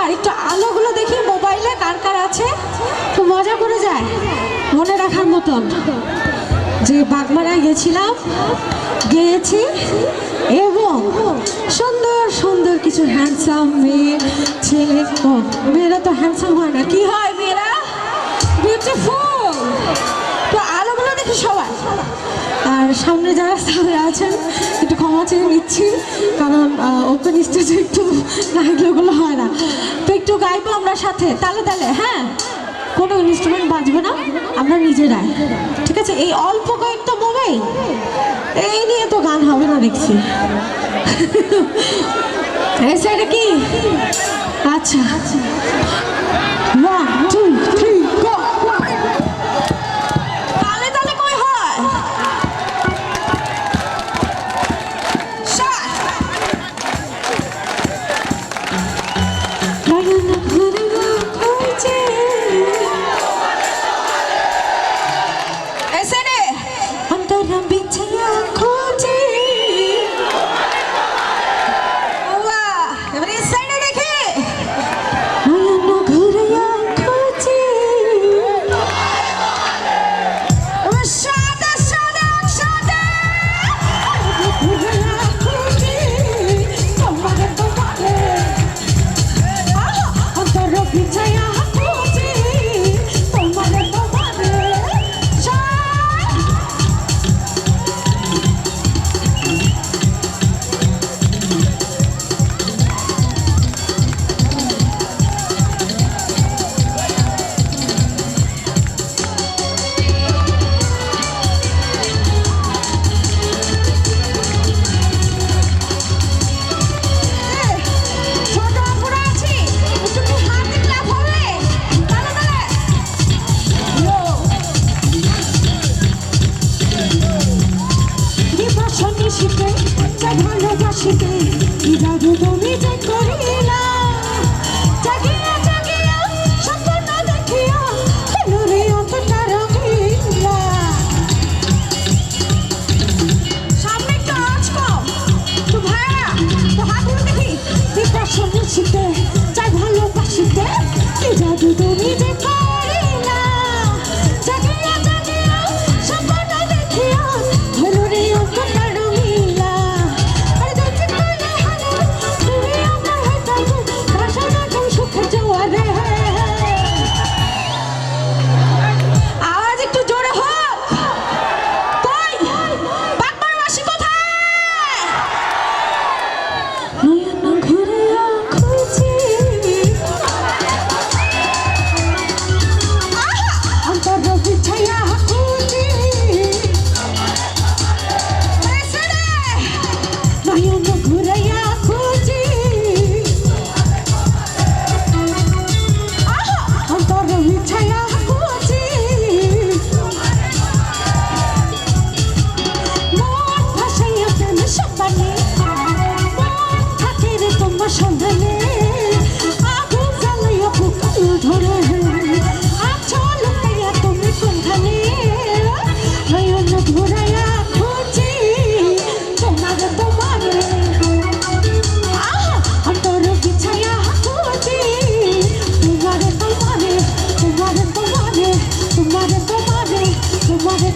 আর একটু আলোগুলো দেখি মোবাইলে কার কার আছে, তো মজা করে যায় মনে রাখার মতন যে বাগমারায় গেছিলাম, গিয়েছি এবং সুন্দর সুন্দর কিছু হ্যান্ডসাম মেয়ে ছেলে, মেয়েরা তো হ্যান্ডসাম হয় না, কি হয় মেয়েরা বিউটিফুল। তো আলোগুলো দেখি সবাই, আর সামনে যারা সামনে আছেন একটু ক্ষমা চেয়ে নিচ্ছি, কারণ ওপেন স্টেজে একটু নাইটগুলো হয় না, তো একটু গাইবো আমরা সাথে তালে তালে। হ্যাঁ, কোনো ইনস্ট্রুমেন্ট বাজবে না, আমরা নিজেরাই, ঠিক আছে? এই অল্প কয়েকটা মোবাইল এই নিয়ে তো গান হবে না দেখছি। এই সাইডে কি? আচ্ছা, 1 2 3 গো। তালে তালে কই হয়? তোমারে